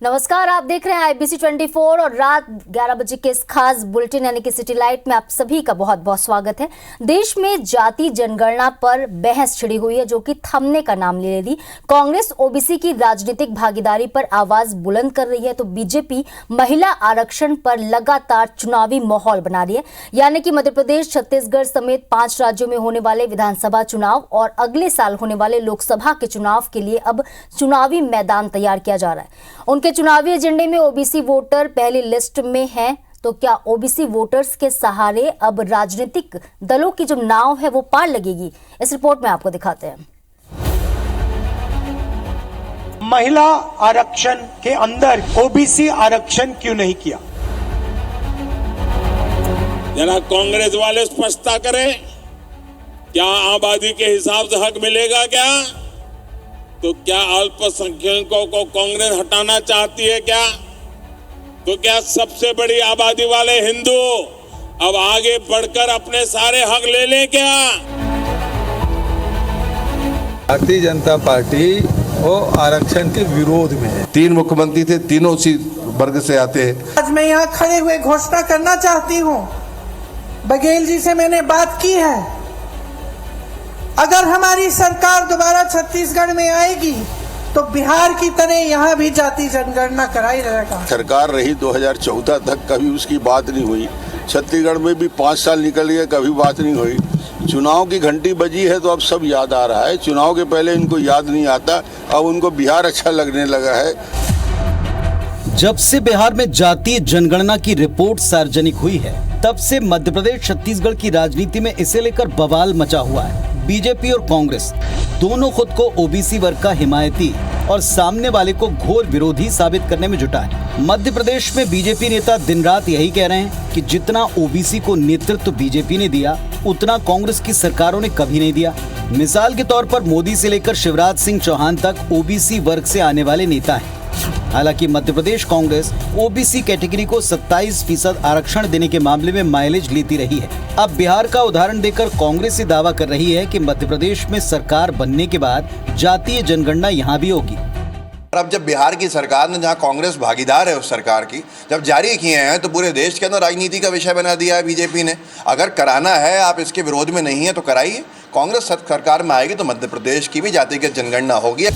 नमस्कार, आप देख रहे हैं IBC 24 और रात 11 बजे के इस खास बुलेटिन यानी कि सिटी लाइट में आप सभी का बहुत बहुत स्वागत है। देश में जाति जनगणना पर बहस छिड़ी हुई है जो कि थमने का नाम ले रही। कांग्रेस ओबीसी की राजनीतिक भागीदारी पर आवाज बुलंद कर रही है तो बीजेपी महिला आरक्षण पर लगातार चुनावी माहौल बना रही है। यानी कि मध्य प्रदेश, छत्तीसगढ़ समेत 5 राज्यों में होने वाले विधानसभा चुनाव और अगले साल होने वाले लोकसभा के चुनाव के लिए अब चुनावी मैदान तैयार किया जा रहा है। उनके चुनावी एजेंडे में ओबीसी वोटर पहली लिस्ट में हैं, तो क्या ओबीसी वोटर्स के सहारे अब राजनीतिक दलों की जो नाव है वो पार लगेगी? इस रिपोर्ट में आपको दिखाते हैं। महिला आरक्षण के अंदर ओबीसी आरक्षण क्यों नहीं किया? जरा कांग्रेस वाले स्पष्टता करें, क्या आबादी के हिसाब से हक मिलेगा क्या? तो क्या अल्पसंख्यकों को कांग्रेस हटाना चाहती है क्या? तो क्या सबसे बड़ी आबादी वाले हिंदू अब आगे बढ़कर अपने सारे हक ले लें क्या? भारतीय जनता पार्टी वो आरक्षण के विरोध में है। 3 मुख्यमंत्री थे, तीनों उसी वर्ग से आते हैं। आज मैं यहाँ खड़े हुए घोषणा करना चाहती हूँ, बघेल जी से मैंने बात की है, अगर हमारी सरकार दोबारा छत्तीसगढ़ में आएगी तो बिहार की तरह यहाँ भी जाति जनगणना कराई रहेगा। सरकार रही 2014 तक, कभी उसकी बात नहीं हुई। छत्तीसगढ़ में भी 5 साल निकल गए, कभी बात नहीं हुई। चुनाव की घंटी बजी है तो अब सब याद आ रहा है। चुनाव के पहले इनको याद नहीं आता, अब उनको बिहार अच्छा लगने लगा है। जब से बिहार में जातीय जनगणना की रिपोर्ट सार्वजनिक हुई है, तब से मध्य प्रदेश छत्तीसगढ़ की राजनीति में इसे लेकर बवाल मचा हुआ है। बीजेपी और कांग्रेस दोनों खुद को ओबीसी वर्ग का हिमायती और सामने वाले को घोर विरोधी साबित करने में जुटा है। मध्य प्रदेश में बीजेपी नेता दिन रात यही कह रहे हैं कि जितना ओबीसी को नेतृत्व बीजेपी ने दिया, उतना कांग्रेस की सरकारों ने कभी नहीं दिया। मिसाल के तौर पर मोदी से लेकर शिवराज सिंह चौहान तक ओबीसी वर्ग से आने वाले नेता हैं। हालांकि मध्य प्रदेश कांग्रेस ओबीसी कैटेगरी को 27% आरक्षण देने के मामले में माइलेज लेती रही है। अब बिहार का उदाहरण देकर कांग्रेस ये दावा कर रही है कि मध्य प्रदेश में सरकार बनने के बाद जातीय जनगणना यहाँ भी होगी। अब जब बिहार की सरकार ने, जहां कांग्रेस भागीदार है उस सरकार की, जब जारी किए हैं तो पूरे देश के अंदर राजनीति का विषय बना दिया है बीजेपी ने। अगर कराना है, आप इसके विरोध में नहीं है तो कराइए। कांग्रेस सरकार में आएगी तो मध्य प्रदेश की भी जातिगत जनगणना होगी।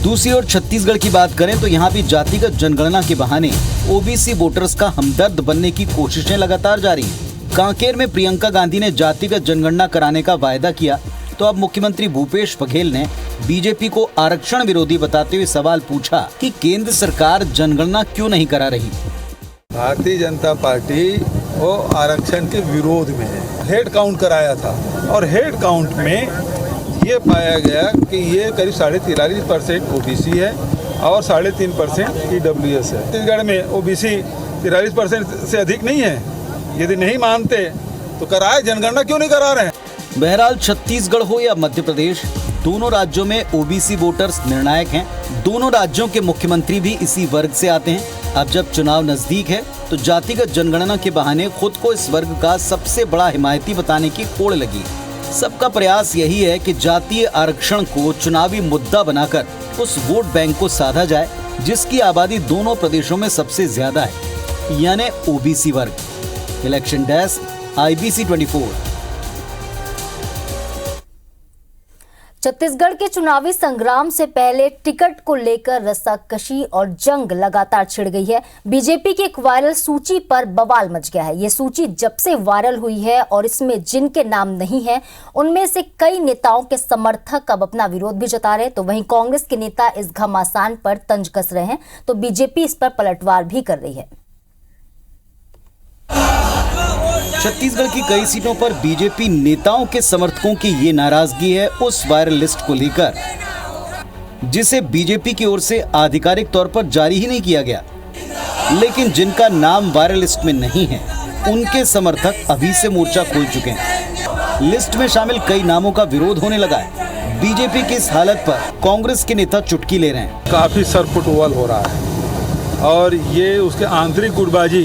दूसरी ओर छत्तीसगढ़ की बात करें तो यहाँ भी जातिगत जनगणना के बहाने ओबीसी वोटर्स का हमदर्द बनने की कोशिशें लगातार जारी हैं। कांकेर में प्रियंका गांधी ने जातिगत जनगणना कराने का वायदा किया तो अब मुख्यमंत्री भूपेश बघेल ने बीजेपी को आरक्षण विरोधी बताते हुए सवाल पूछा कि केंद्र सरकार जनगणना क्यों नहीं करा रही। भारतीय जनता पार्टी वो आरक्षण के विरोध में है। हेड काउंट कराया था और हेड काउंट में ये पाया गया कि ये करीब 43% ओबीसी है और 3.5% ईडब्ल्यूएस है। छत्तीसगढ़ में ओबीसी 43% से अधिक नहीं है। यदि नहीं मानते तो कराए, जनगणना क्यों नहीं करा रहे हैं? बहरहाल छत्तीसगढ़ हो या मध्य प्रदेश, दोनों राज्यों में ओबीसी वोटर्स निर्णायक हैं। दोनों राज्यों के मुख्यमंत्री भी इसी वर्ग से आते हैं। अब जब चुनाव नजदीक है तो जातिगत जनगणना के बहाने खुद को इस वर्ग का सबसे बड़ा हिमायती बताने की होड़ लगी। सबका प्रयास यही है कि जातीय आरक्षण को चुनावी मुद्दा बनाकर उस वोट बैंक को साधा जाए जिसकी आबादी दोनों प्रदेशों में सबसे ज्यादा है, यानी ओबीसी वर्ग। Election desk, IBC 24। छत्तीसगढ़ के चुनावी संग्राम से पहले टिकट को लेकर रस्साकशी और जंग लगातार छिड़ गई है। बीजेपी की एक वायरल सूची पर बवाल मच गया है। ये सूची जब से वायरल हुई है और इसमें जिनके नाम नहीं है, उनमें से कई नेताओं के समर्थक अब अपना विरोध भी जता रहे हैं, तो वहीं कांग्रेस के नेता इस घमासान पर तंज कस रहे हैं, तो बीजेपी इस पर पलटवार भी कर रही है। छत्तीसगढ़ की कई सीटों पर बीजेपी नेताओं के समर्थकों की ये नाराजगी है उस वायरल लिस्ट को लेकर, जिसे बीजेपी की ओर से आधिकारिक तौर पर जारी ही नहीं किया गया। लेकिन जिनका नाम वायरल लिस्ट में नहीं है, उनके समर्थक अभी से मोर्चा खोल चुके हैं। लिस्ट में शामिल कई नामों का विरोध होने लगा है। बीजेपी की इस हालत पर कांग्रेस के नेता चुटकी ले रहे हैं। काफी सरपुटवाल हो रहा है और ये उसके आंतरिक गुटबाजी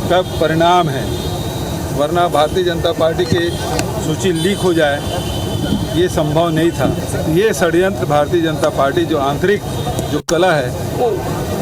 का परिणाम है, वरना भारतीय जनता पार्टी की सूची लीक हो जाए ये संभव नहीं था। ये षड्यंत्र भारतीय जनता पार्टी जो आंतरिक जो कला है वो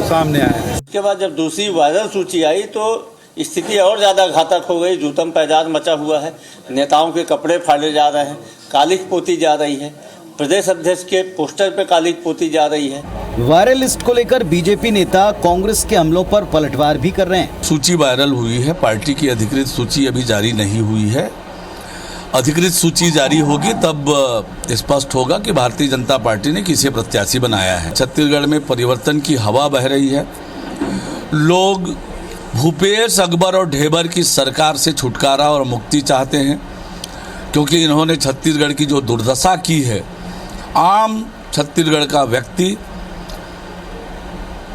सामने आया है। उसके बाद जब दूसरी वायरल सूची आई तो स्थिति और ज़्यादा घातक हो गई। जूतम पैजाद मचा हुआ है, नेताओं के कपड़े फाड़े जा रहे हैं, कालिख पोती जा रही है, प्रदेश अध्यक्ष के पोस्टर पे कालिख पोती जा रही है। वायरल लिस्ट को लेकर बीजेपी नेता कांग्रेस के हमलों पर पलटवार भी कर रहे हैं। सूची वायरल हुई है, पार्टी की अधिकृत सूची अभी जारी नहीं हुई है। अधिकृत सूची जारी होगी तब स्पष्ट होगा कि भारतीय जनता पार्टी ने किसे प्रत्याशी बनाया है। छत्तीसगढ़ में परिवर्तन की हवा बह रही है। लोग भूपेश, अकबर और ढेबर की सरकार से छुटकारा और मुक्ति चाहते हैं, क्योंकि इन्होंने छत्तीसगढ़ की जो दुर्दशा की है, आम छत्तीसगढ़ का व्यक्ति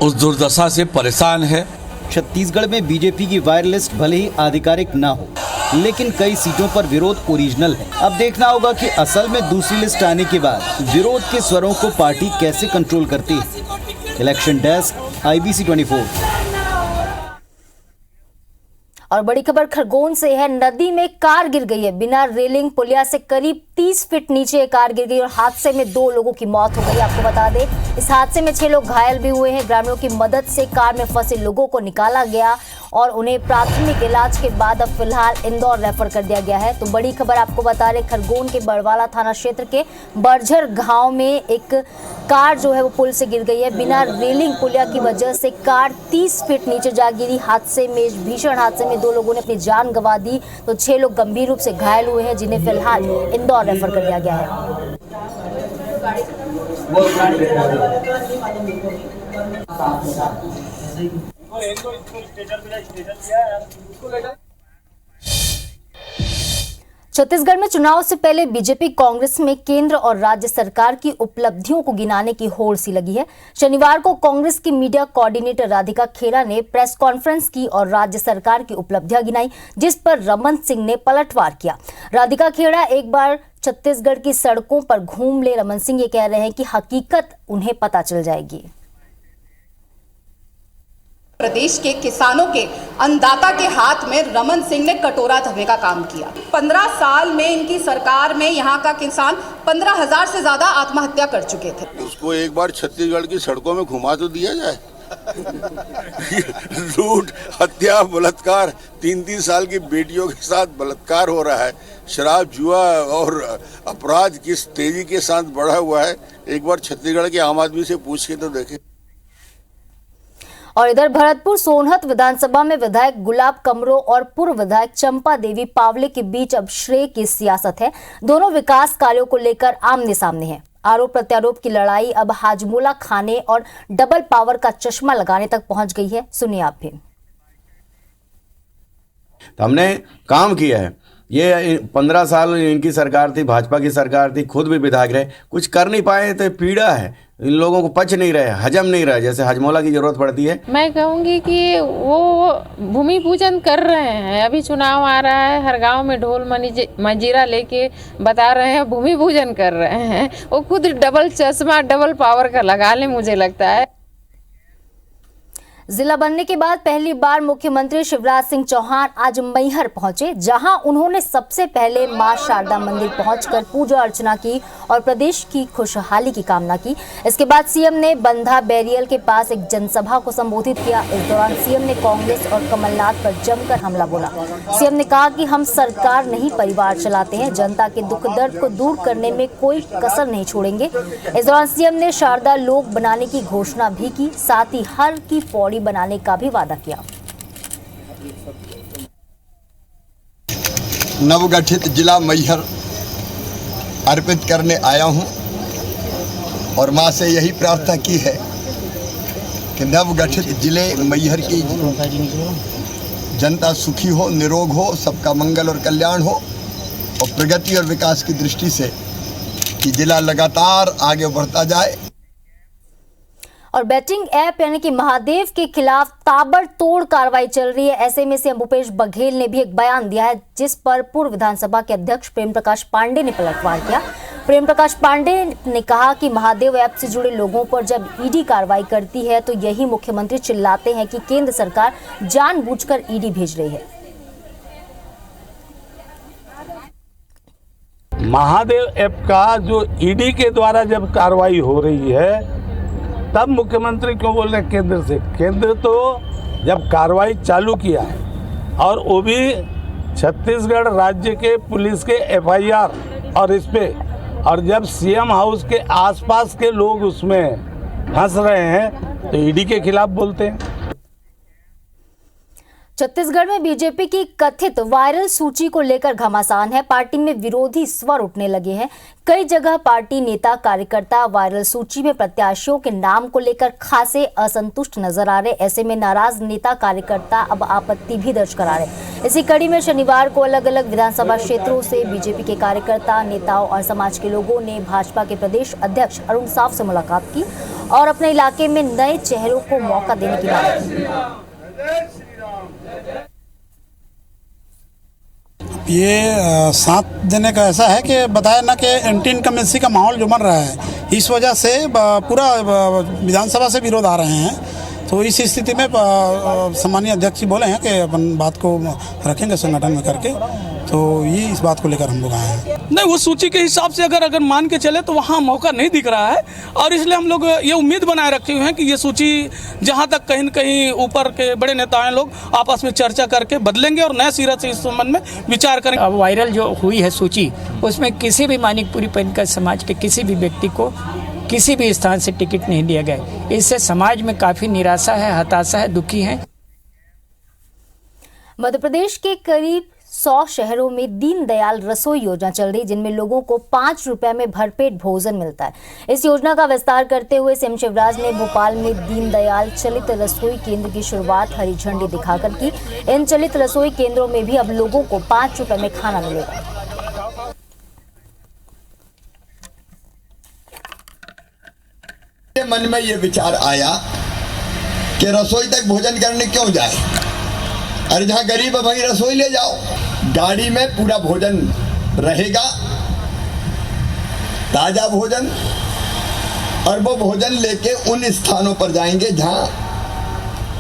उस दुर्दशा से परेशान है। छत्तीसगढ़ में बीजेपी की वायरल लिस्ट भले ही आधिकारिक ना हो, लेकिन कई सीटों पर विरोध ओरिजिनल है। अब देखना होगा कि असल में दूसरी लिस्ट आने के बाद विरोध के स्वरों को पार्टी कैसे कंट्रोल करती है। Election desk, IBC 24। और बड़ी खबर खरगोन से है। नदी में कार गिर गई है। बिना रेलिंग पुलिया से करीब 30 फीट नीचे कार गिर गई और हादसे में 2 लोगों की मौत हो गई। आपको बता दें, इस हादसे में 6 लोग घायल भी हुए हैं। ग्रामीणों की मदद से कार में फंसे लोगों को निकाला गया और उन्हें प्राथमिक इलाज के बाद अब फिलहाल इंदौर रेफर कर दिया गया है। तो बड़ी खबर आपको बता रहे, खरगोन के बड़वाला थाना क्षेत्र के बरझर गांव में एक कार जो है वो पुल से गिर गई है। बिना रेलिंग पुलिया की वजह से कार 30 फीट नीचे जा गिरी। हादसे में, भीषण हादसे में 2 लोगों ने अपनी जान गंवा दी, तो 6 लोग गंभीर रूप से घायल हुए हैं, जिन्हें फिलहाल इंदौर रेफर कर दिया गया है। छत्तीसगढ़ में चुनाव से पहले बीजेपी कांग्रेस में केंद्र और राज्य सरकार की उपलब्धियों को गिनाने की होड़ सी लगी है। शनिवार को कांग्रेस की मीडिया कोऑर्डिनेटर राधिका खेड़ा ने प्रेस कॉन्फ्रेंस की और राज्य सरकार की उपलब्धियां गिनाई, जिस पर रमन सिंह ने पलटवार किया। राधिका खेड़ा एक बार छत्तीसगढ़ की सड़कों पर घूम ले। रमन सिंह ये कह रहे हैं कि हकीकत उन्हें पता चल जाएगी। प्रदेश के किसानों के अन्नदाता के हाथ में रमन सिंह ने कटोरा धरने का काम किया। 15 साल में इनकी सरकार में यहाँ का किसान 15,000 से ज्यादा आत्महत्या कर चुके थे। उसको एक बार छत्तीसगढ़ की सड़कों में घुमा तो दिया जाए। लूट, हत्या, बलात्कार, 3-3 साल की बेटियों के साथ बलात्कार हो रहा है। शराब, जुआ और अपराध किस तेजी के साथ बढ़ा हुआ है, एक बार छत्तीसगढ़ के आम आदमी से पूछ के तो देखें। और इधर भरतपुर सोनहत विधानसभा में विधायक गुलाब कमरो और पूर्व विधायक चंपा देवी पावले के बीच अब श्रेय की सियासत है। दोनों विकास कार्यों को लेकर आमने सामने हैं। आरोप प्रत्यारोप की लड़ाई अब हाजमोला खाने और डबल पावर का चश्मा लगाने तक पहुंच गई है। सुनिए आप भी। तो हमने काम किया है। ये 15 साल इनकी सरकार थी, भाजपा की सरकार थी, खुद भी विधायक रहे, कुछ कर नहीं पाए। तो पीड़ा है, इन लोगों को पच नहीं रहे, हजम नहीं रहे, जैसे हजमोला की जरूरत पड़ती है। मैं कहूँगी कि वो भूमि पूजन कर रहे हैं। अभी चुनाव आ रहा है, हर गांव में ढोल मंजीरा लेके बता रहे हैं भूमि पूजन कर रहे हैं। वो खुद डबल चश्मा, डबल पावर का लगा ले, मुझे लगता है। जिला बनने के बाद पहली बार मुख्यमंत्री शिवराज सिंह चौहान आज मैहर पहुंचे, जहां उन्होंने सबसे पहले मां शारदा मंदिर पहुंचकर पूजा अर्चना की और प्रदेश की खुशहाली की कामना की। इसके बाद सीएम ने बंधा बैरियल के पास एक जनसभा को संबोधित किया। इस दौरान सीएम ने कांग्रेस और कमलनाथ पर जमकर हमला बोला। सीएम ने कहा कि हम सरकार नहीं, परिवार चलाते हैं, जनता के दुख दर्द को दूर करने में कोई कसर नहीं छोड़ेंगे। इस दौरान सीएम ने शारदा लोक बनाने की घोषणा भी की, साथ ही हर की पौड़ी बनाने का भी वादा किया। नवगठित जिला मैहर अर्पित करने आया हूं और मां से यही प्रार्थना की है कि नवगठित जिले मैहर की जनता सुखी हो, निरोग हो, सबका मंगल और कल्याण हो और प्रगति और विकास की दृष्टि से कि जिला लगातार आगे बढ़ता जाए। और बैटिंग ऐप यानी कि महादेव के खिलाफ ताबड़तोड़ कार्रवाई चल रही है। ऐसे में सीएम भूपेश बघेल ने भी एक बयान दिया है, जिस पर पूर्व विधानसभा के अध्यक्ष प्रेम प्रकाश पांडे ने पलटवार किया। प्रेम प्रकाश पांडे ने कहा कि महादेव ऐप से जुड़े लोगों पर जब ईडी कार्रवाई करती है तो यही मुख्यमंत्री चिल्लाते हैं कि केंद्र सरकार जानबूझकर ईडी भेज रही है। महादेव ऐप का जो ईडी के द्वारा जब कार्रवाई हो रही है तब मुख्यमंत्री क्यों बोल रहे हैं केंद्र से? केंद्र तो जब कार्रवाई चालू किया और वो भी छत्तीसगढ़ राज्य के पुलिस के एफआईआर और इस पे, और जब सीएम हाउस के आसपास के लोग उसमें फंस रहे हैं तो ईडी के खिलाफ बोलते हैं। छत्तीसगढ़ में बीजेपी की कथित वायरल सूची को लेकर घमासान है। पार्टी में विरोधी स्वर उठने लगे हैं। कई जगह पार्टी नेता कार्यकर्ता वायरल सूची में प्रत्याशियों के नाम को लेकर खासे असंतुष्ट नजर आ रहे। ऐसे में नाराज नेता कार्यकर्ता अब आपत्ति भी दर्ज करा रहे। इसी कड़ी में शनिवार को अलग अलग विधानसभा क्षेत्रों से बीजेपी के कार्यकर्ता, नेताओं और समाज के लोगों ने भाजपा के प्रदेश अध्यक्ष अरुण साव से मुलाकात की और अपने इलाके में नए चेहरों को मौका देने की मांग की। ये 7 देने का ऐसा है कि बताया ना कि एंटी इनकमेंसी का माहौल जो बन रहा है, इस वजह से पूरा विधानसभा से विरोध आ रहे हैं। तो इस स्थिति में सम्मानीय अध्यक्ष जी बोले हैं कि अपन बात को रखेंगे संगठन में करके, तो ये इस बात को लेकर हम लोग आए हैं। नहीं, वो सूची के हिसाब से अगर मान के चले तो वहाँ मौका नहीं दिख रहा है और इसलिए हम लोग ये उम्मीद बनाए रखे हुए हैं कि ये सूची जहाँ तक कहीं न कहीं ऊपर के बड़े नेताएं लोग आपस में चर्चा करके बदलेंगे और नए सिरे से इस संबंध में विचार करेंगे। अब वायरल जो हुई है सूची, उसमें किसी भी मानिकपुरी पंचायत समाज के किसी भी व्यक्ति को किसी भी स्थान से टिकट नहीं दिया गया। इससे समाज में काफी निराशा है, हताशा है, दुखी है। मध्य प्रदेश के करीब 100 शहरों में दीनदयाल रसोई योजना चल रही, जिनमें लोगों को 5 रुपए में भरपेट भोजन मिलता है। इस योजना का विस्तार करते हुए सीएम शिवराज ने भोपाल में दीनदयाल चलित रसोई केंद्र की शुरुआत हरी झंडी दिखाकर की। इन चलित रसोई केंद्रों में भी अब लोगों को 5 रुपए में खाना मिलेगा। मन में ये विचार आया कि रसोई तक भोजन करने क्यों जाए, अरे जहाँ गरीब है वहीं रसोई ले जाओ। गाड़ी में पूरा भोजन रहेगा, ताजा भोजन, और वो भोजन लेके उन स्थानों पर जाएंगे जहाँ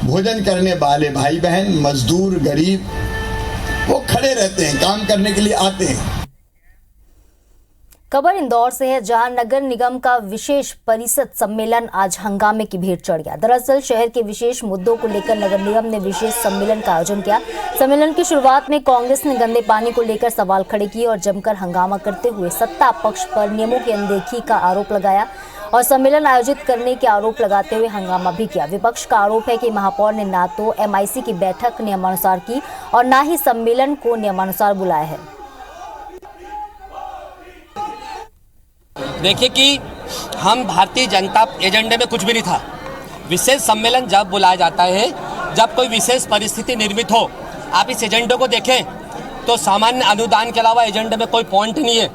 भोजन करने वाले भाई बहन, मजदूर, गरीब वो खड़े रहते हैं, काम करने के लिए आते हैं। खबर इंदौर से है, जहां नगर निगम का विशेष परिषद सम्मेलन आज हंगामे की भेंट चढ़ गया। दरअसल शहर के विशेष मुद्दों को लेकर नगर निगम ने विशेष सम्मेलन का आयोजन किया। सम्मेलन की शुरुआत में कांग्रेस ने गंदे पानी को लेकर सवाल खड़े किए और जमकर हंगामा करते हुए सत्ता पक्ष पर नियमों की अनदेखी का आरोप लगाया और सम्मेलन आयोजित करने के आरोप लगाते हुए हंगामा भी किया। विपक्ष का आरोप है कि महापौर ने ना तो MIC की बैठक नियमानुसार की और ना ही सम्मेलन को नियमानुसार बुलाया है। देखिए कि हम भारतीय जनता एजेंडे में कुछ भी नहीं था। विशेष सम्मेलन जब बुलाया जाता है, जब कोई विशेष परिस्थिति निर्मित हो। आप इस एजेंडे को देखें तो सामान्य अनुदान के अलावा एजेंडे में कोई पॉइंट नहीं है।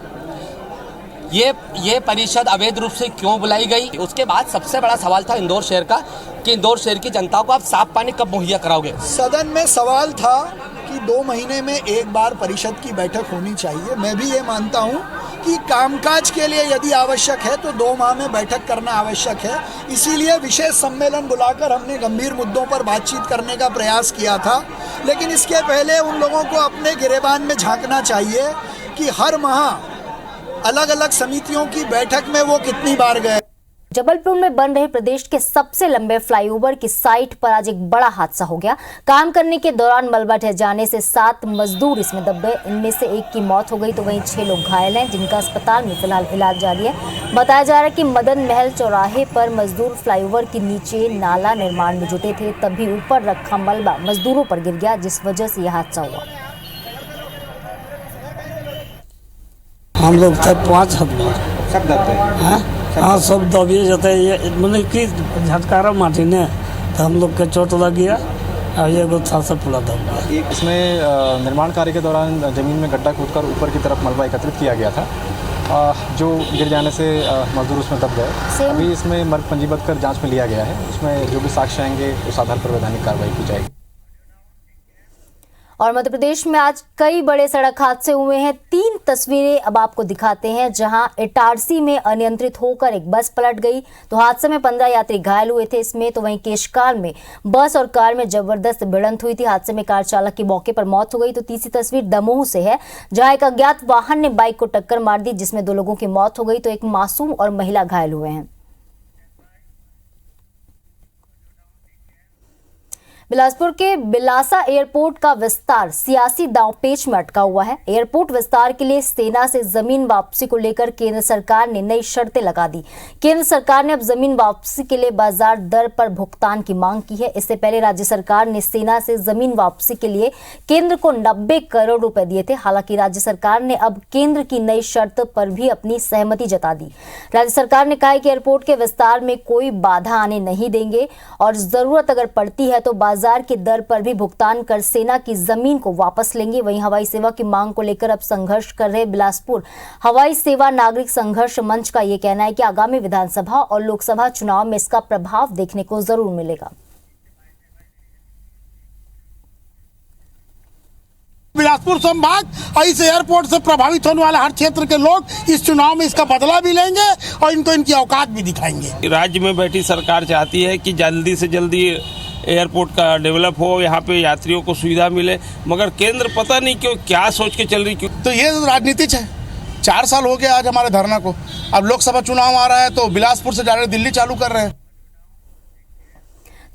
ये परिषद अवैध रूप से क्यों बुलाई गई? उसके बाद सबसे बड़ा सवाल था इंदौर शहर का कि इंदौर शहर की जनता को आप साफ पानी कब मुहैया कराओगे? सदन में सवाल था कि 2 महीने में एक बार परिषद की बैठक होनी चाहिए। मैं भी ये मानता हूँ कि कामकाज के लिए यदि आवश्यक है तो 2 माह में बैठक करना आवश्यक है। इसीलिए विशेष सम्मेलन बुलाकर हमने गंभीर मुद्दों पर बातचीत करने का प्रयास किया था। लेकिन इसके पहले उन लोगों को अपने गिरेबान में झांकना चाहिए कि हर माह अलग अलग समितियों की बैठक में वो कितनी बार गए। जबलपुर में बन रहे प्रदेश के सबसे लंबे फ्लाईओवर की साइट पर आज एक बड़ा हादसा हो गया। काम करने के दौरान मलबा ढह जाने से 7 मजदूर इसमें दब गए। इनमें से एक की मौत हो गई तो वहीं 6 लोग घायल हैं, जिनका अस्पताल में फिलहाल इलाज जारी है। बताया जा रहा है कि मदन महल चौराहे पर मजदूर फ्लाईओवर के नीचे नाला निर्माण में जुटे थे, तभी ऊपर रखा मलबा मजदूरों पर गिर गया, जिस वजह से यह हादसा हुआ। हम लोग तब 5 आदमी सब दबते हैं। हाँ, सब दबिए जाते हैं। मतलब कि झटकारा माटी ने तो हम लोग के चोट लग गया और ये था सब पूरा दब गया। इसमें निर्माण कार्य के दौरान जमीन में गड्ढा खोदकर ऊपर की तरफ मलबा एकत्रित किया गया था, जो गिर जाने से मजदूर उसमें दब गए। अभी इसमें मर्ग पंजीबद्ध कर जांच में लिया गया है। उसमें जो भी साक्ष्य आएंगे उस आधार पर वैधानिक कार्रवाई की जाएगी। और मध्य प्रदेश में आज कई बड़े सड़क हादसे हुए हैं। 3 तस्वीरें अब आपको दिखाते हैं, जहां इटारसी में अनियंत्रित होकर एक बस पलट गई तो हादसे में 15 यात्री घायल हुए थे इसमें। तो वहीं केशकाल में बस और कार में जबरदस्त भिड़ंत हुई थी। हादसे में कार चालक की मौके पर मौत हो गई। तो तीसरी तस्वीर दमोह से है, जहां एक अज्ञात वाहन ने बाइक को टक्कर मार दी, जिसमें 2 लोगों की मौत हो गई तो एक मासूम और महिला घायल हुए हैं। बिलासपुर के बिलासा एयरपोर्ट का विस्तार सियासी दांवपेच में अटका हुआ है। एयरपोर्ट विस्तार के लिए सेना से जमीन वापसी को लेकर केंद्र सरकार ने नई शर्तें लगा दी। केंद्र सरकार ने अब जमीन वापसी के लिए बाजार दर पर भुगतान की मांग की है। इससे पहले राज्य सरकार ने सेना से जमीन वापसी के लिए केंद्र को 90 करोड़ रुपए दिए थे। हालांकि राज्य सरकार ने अब केंद्र की नई शर्त पर भी अपनी सहमति जता दी। राज्य सरकार ने कहा है कि एयरपोर्ट के विस्तार में कोई बाधा आने नहीं देंगे और जरूरत अगर पड़ती है तो बाजार की दर पर भी भुगतान कर सेना की जमीन को वापस लेंगे। वहीं हवाई सेवा की मांग को लेकर अब संघर्ष कर रहे बिलासपुर हवाई सेवा नागरिक संघर्ष मंच का ये कहना है कि आगामी विधानसभा और लोकसभा चुनाव में इसका प्रभाव देखने को जरूर मिलेगा। बिलासपुर संभाग और इस एयरपोर्ट से प्रभावित होने वाले हर क्षेत्र के लोग इस चुनाव में इसका बदला भी लेंगे और इनको इनकी औकात भी दिखाएंगे। राज्य में बैठी सरकार चाहती है कि जल्दी से जल्दी एयरपोर्ट का डेवलप हो, यहाँ पे यात्रियों को सुविधा मिले, मगर केंद्र पता नहीं क्यों क्या सोच के चल रही क्यों। तो ये राजनीति है। 4 साल हो गया आज हमारे धरना को। अब लोकसभा चुनाव आ रहा है तो बिलासपुर से डायरेक्ट दिल्ली चालू कर रहे हैं।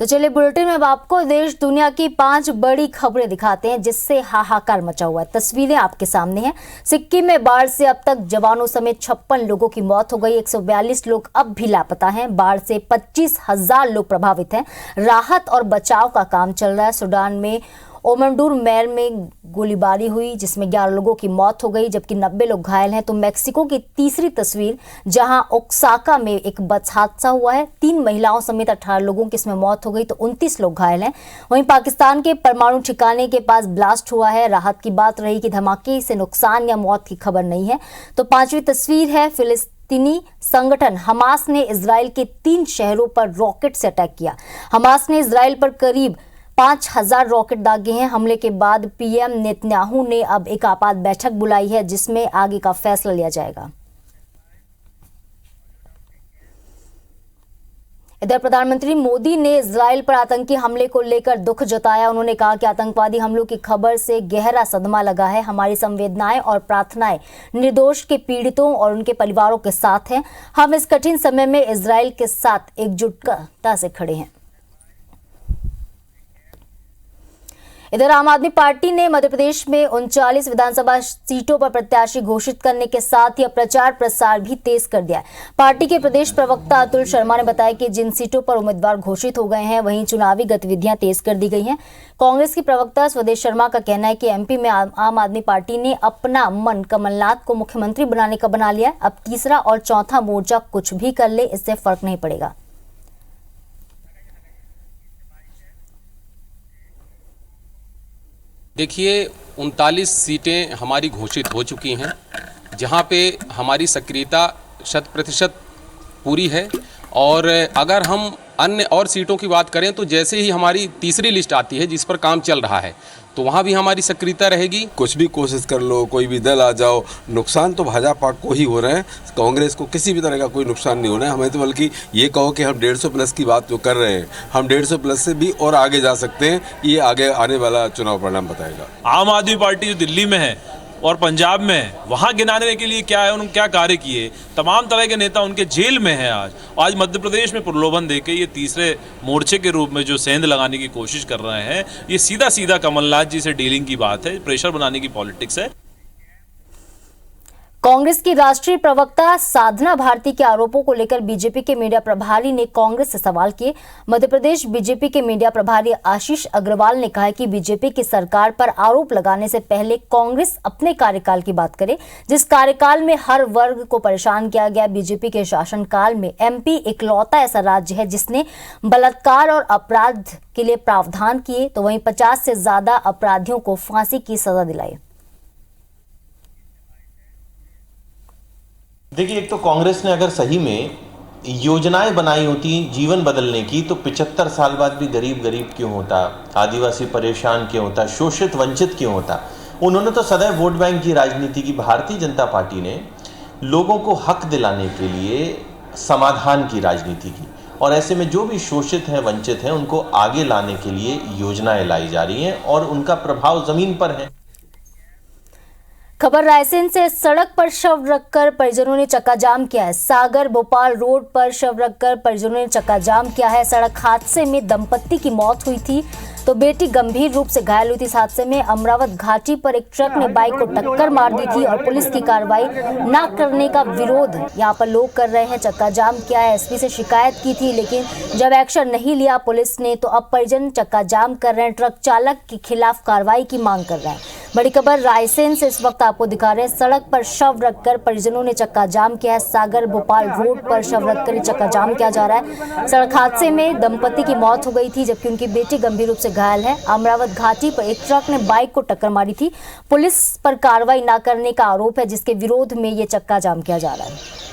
तो चलिए बुलेटिन में अब आपको देश दुनिया की 5 बड़ी खबरें दिखाते हैं जिससे हाहाकार मचा हुआ है। तस्वीरें आपके सामने हैं। सिक्किम में बाढ़ से अब तक जवानों समेत 56 लोगों की मौत हो गई। 142 लोग अब भी लापता हैं। बाढ़ से 25,000 लोग प्रभावित हैं। राहत और बचाव का काम चल रहा है। सूडान में ओमंडूर मैर में गोलीबारी हुई जिसमें 11 लोगों की मौत हो गई जबकि 90 लोग घायल हैं। तो मैक्सिको की तीसरी तस्वीर जहां ओक्साका में एक बस हादसा हुआ है। 3 महिलाओं समेत 18 लोगों की इसमें मौत हो गई तो 29 लोग घायल हैं। वहीं पाकिस्तान के परमाणु ठिकाने के पास ब्लास्ट हुआ है। राहत की बात रही कि धमाके से नुकसान या मौत की खबर नहीं है। तो 5वीं तस्वीर है फिलिस्तीनी संगठन हमास ने इजराइल के 3 शहरों पर रॉकेट से अटैक किया। हमास ने इजराइल पर करीब 5,000 रॉकेट दागे हैं। हमले के बाद पीएम नेतन्याहू ने अब एक आपात बैठक बुलाई है जिसमें आगे का फैसला लिया जाएगा। इधर प्रधानमंत्री मोदी ने इजराइल पर आतंकी हमले को लेकर दुख जताया। उन्होंने कहा कि आतंकवादी हमलों की खबर से गहरा सदमा लगा है। हमारी संवेदनाएं और प्रार्थनाएं निर्दोष के पीड़ितों और उनके परिवारों के साथ हैं। हम इस कठिन समय में इजराइल के साथ एकजुटता से खड़े हैं। इधर आम आदमी पार्टी ने मध्य प्रदेश में 39 विधानसभा सीटों पर प्रत्याशी घोषित करने के साथ ही प्रचार प्रसार भी तेज कर दिया है। पार्टी के प्रदेश प्रवक्ता अतुल शर्मा ने बताया कि जिन सीटों पर उम्मीदवार घोषित हो गए हैं वहीं चुनावी गतिविधियां तेज कर दी गई हैं। कांग्रेस की प्रवक्ता स्वदेश शर्मा का कहना है कि एमपी में आम आदमी पार्टी ने अपना मन कमलनाथ को मुख्यमंत्री बनाने का बना लिया है। अब तीसरा और चौथा मोर्चा कुछ भी कर ले इससे फर्क नहीं पड़ेगा। देखिए 39 सीटें हमारी घोषित हो चुकी हैं जहां पे हमारी सक्रियता 100% पूरी है। और अगर हम अन्य और सीटों की बात करें तो जैसे ही हमारी तीसरी लिस्ट आती है जिस पर काम चल रहा है तो वहाँ भी हमारी सक्रियता रहेगी। कुछ भी कोशिश कर लो, कोई भी दल आ जाओ, नुकसान तो भाजपा को ही हो रहे हैं। कांग्रेस को किसी भी तरह का कोई नुकसान नहीं हो रहा है। हमें तो बल्कि ये कहो कि हम 150 प्लस की बात जो कर रहे हैं, हम 150 प्लस से भी और आगे जा सकते हैं। ये आगे आने वाला चुनाव परिणाम बताएगा। आम आदमी पार्टी जो दिल्ली में है और पंजाब में है वहाँ गिनाने के लिए क्या है, उन्होंने क्या कार्य किए, तमाम तरह के नेता उनके जेल में हैं। आज मध्य प्रदेश में प्रलोभन देके ये तीसरे मोर्चे के रूप में जो सेंध लगाने की कोशिश कर रहे हैं, ये सीधा सीधा कमलनाथ जी से डीलिंग की बात है, प्रेशर बनाने की पॉलिटिक्स है। कांग्रेस की राष्ट्रीय प्रवक्ता साधना भारती के आरोपों को लेकर बीजेपी के मीडिया प्रभारी ने कांग्रेस से सवाल किए। मध्य प्रदेश बीजेपी के मीडिया प्रभारी आशीष अग्रवाल ने कहा कि बीजेपी की सरकार पर आरोप लगाने से पहले कांग्रेस अपने कार्यकाल की बात करे, जिस कार्यकाल में हर वर्ग को परेशान किया गया। बीजेपी के शासनकाल में एमपी इकलौता ऐसा राज्य है जिसने बलात्कार और अपराध के लिए प्रावधान किए तो वहीं 50 से ज्यादा अपराधियों को फांसी की सजा दिलाई। देखिए, एक तो कांग्रेस ने अगर सही में योजनाएं बनाई होती जीवन बदलने की तो 75 साल बाद भी गरीब क्यों होता, आदिवासी परेशान क्यों होता, शोषित वंचित क्यों होता। उन्होंने तो सदैव वोट बैंक की राजनीति की। भारतीय जनता पार्टी ने लोगों को हक दिलाने के लिए समाधान की राजनीति की और ऐसे में जो भी शोषित हैं, वंचित हैं, उनको आगे लाने के लिए योजनाएं लाई जा रही हैं और उनका प्रभाव जमीन पर है। खबर रायसेन से। सड़क पर शव रखकर परिजनों ने चक्काजाम किया है। सागर भोपाल रोड पर शव रखकर परिजनों ने चक्काजाम किया है। सड़क हादसे में दंपत्ति की मौत हुई थी। तो बेटी गंभीर रूप से घायल हुई थी। इस हादसे में अमरावत घाटी पर एक ट्रक ने बाइक को टक्कर मार दी थी और पुलिस की कार्रवाई न करने का विरोध यहाँ पर लोग कर रहे हैं। चक्का जाम किया है, एसपी से शिकायत की थी, लेकिन जब एक्शन नहीं लिया पुलिस ने तो अब परिजन चक्का जाम कर रहे हैं। ट्रक चालक के खिलाफ कार्रवाई की मांग कर रहे हैं। बड़ी खबर रायसेन से इस वक्त आपको दिखा रहे हैं। सड़क पर शव रखकर परिजनों ने चक्का जाम किया है। सागर भोपाल रोड पर शव रखकर चक्का जाम किया जा रहा है। सड़क हादसे में दंपति की मौत हो गई थी, जबकि उनकी बेटी गंभीर रूप से घायल है। अमरावत घाटी पर एक ट्रक ने बाइक को टक्कर मारी थी। पुलिस पर कार्रवाई न करने का आरोप है, जिसके विरोध में ये चक्का जाम किया जा रहा है।